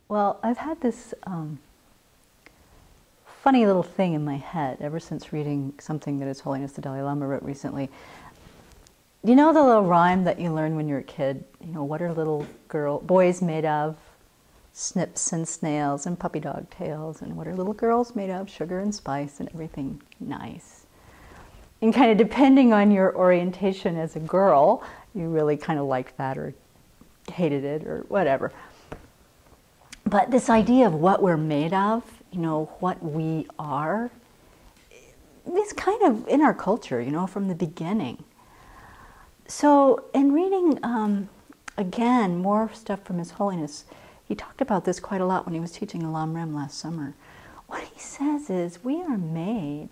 Well, I've had this funny little thing in my head ever since reading something that His Holiness the Dalai Lama wrote recently. You know the little rhyme that you learn when you're a kid? You know, what are little boys made of? Snips and snails and puppy dog tails. And what are little girls made of? Sugar and spice and everything nice. And kind of depending on your orientation as a girl, you really kind of liked that or hated it or whatever. But this idea of what we're made of, you know, what we are, is kind of in our culture, you know, from the beginning. So in reading, again, more stuff from His Holiness, he talked about this quite a lot when he was teaching the Lam Rim last summer. What he says is we are made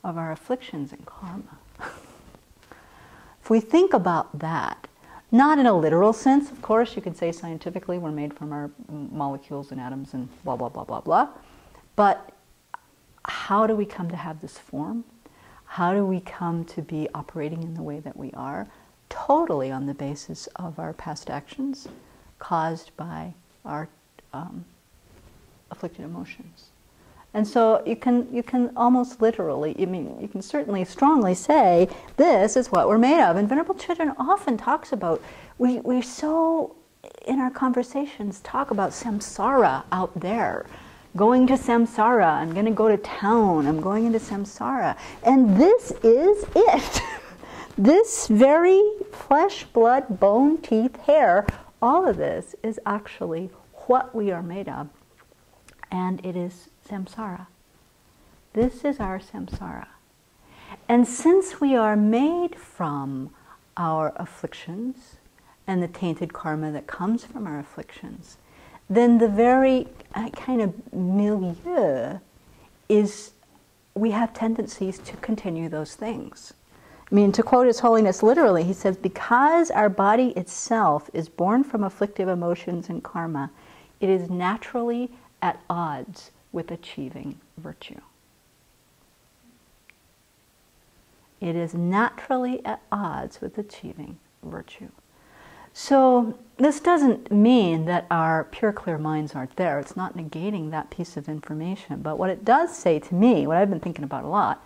of our afflictions and karma. If we think about that, not in a literal sense, of course, you could say scientifically we're made from our molecules and atoms and blah, blah, blah, blah, blah. But how do we come to have this form? How do we come to be operating in the way that we are? Totally on the basis of our past actions caused by our afflicted emotions. And so you can almost literally, I mean, you can certainly strongly say, this is what we're made of. And Venerable Chödrön often talks about, we so, in our conversations, talk about samsara out there. Going to samsara, I'm going to go to town, I'm going into samsara. And this is it. This very flesh, blood, bone, teeth, hair, all of this is actually what we are made of. And it is samsara. This is our samsara. And since we are made from our afflictions and the tainted karma that comes from our afflictions, then the very kind of milieu is, we have tendencies to continue those things. I mean, to quote His Holiness literally, he says, because our body itself is born from afflictive emotions and karma, it is naturally at odds with achieving virtue. It is naturally at odds with achieving virtue. So this doesn't mean that our pure, clear minds aren't there. It's not negating that piece of information. But what it does say to me, what I've been thinking about a lot,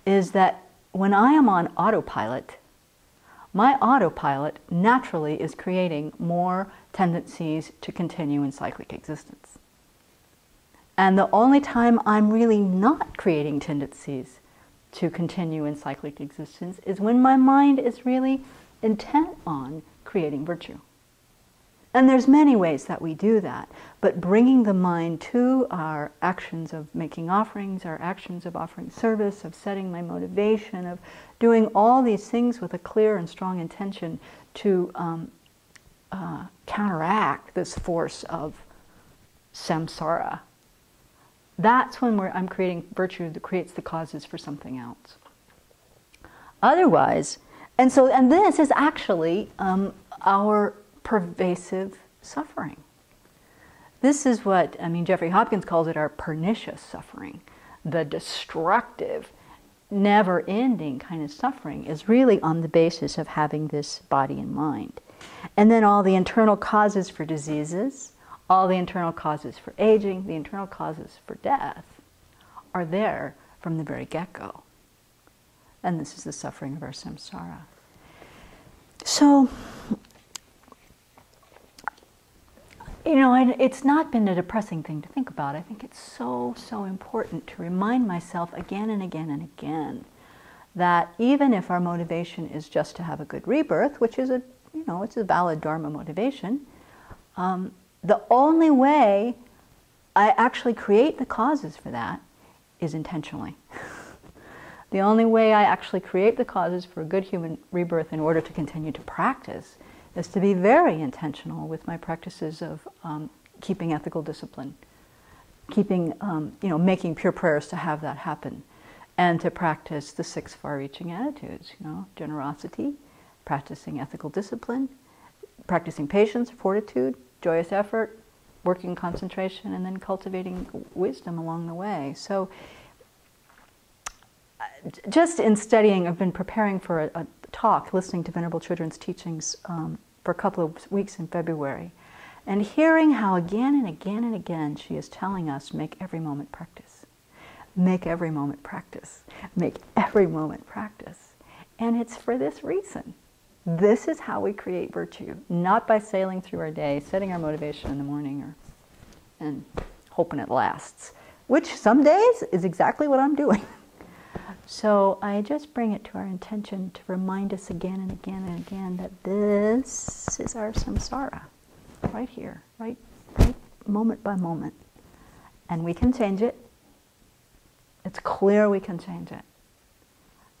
is that when I am on autopilot, my autopilot naturally is creating more tendencies to continue in cyclic existence. And the only time I'm really not creating tendencies to continue in cyclic existence is when my mind is really intent on creating virtue. And there's many ways that we do that, but bringing the mind to our actions of making offerings, our actions of offering service, of setting my motivation, of doing all these things with a clear and strong intention to counteract this force of samsara. That's when I'm creating virtue that creates the causes for something else. Otherwise, and this is actually our pervasive suffering. This is what, I mean, Jeffrey Hopkins calls it our pernicious suffering. The destructive, never-ending kind of suffering is really on the basis of having this body and mind. And then all the internal causes for diseases, all the internal causes for aging, the internal causes for death are there from the very get-go. And this is the suffering of our samsara. So, you know, it's not been a depressing thing to think about. I think it's so, so important to remind myself again and again and again that even if our motivation is just to have a good rebirth, which is it's a valid Dharma motivation, the only way I actually create the causes for that is intentionally. The only way I actually create the causes for a good human rebirth in order to continue to practice is to be very intentional with my practices of keeping ethical discipline, keeping, making pure prayers to have that happen, and to practice the 6 far-reaching attitudes, generosity, practicing ethical discipline, practicing patience, fortitude, joyous effort, working concentration, and then cultivating wisdom along the way. So just in studying, I've been preparing for a talk, listening to Venerable Chödrön's teachings for a couple of weeks in February. And hearing how again and again and again she is telling us, make every moment practice. Make every moment practice. Make every moment practice. And it's for this reason. This is how we create virtue, not by sailing through our day, setting our motivation in the morning and hoping it lasts, which some days is exactly what I'm doing. So I just bring it to our intention to remind us again and again and again that this is our samsara, right here, right moment by moment. And we can change it. It's clear we can change it.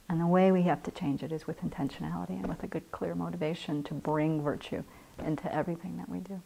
And the way we have to change it is with intentionality and with a good, clear motivation to bring virtue into everything that we do.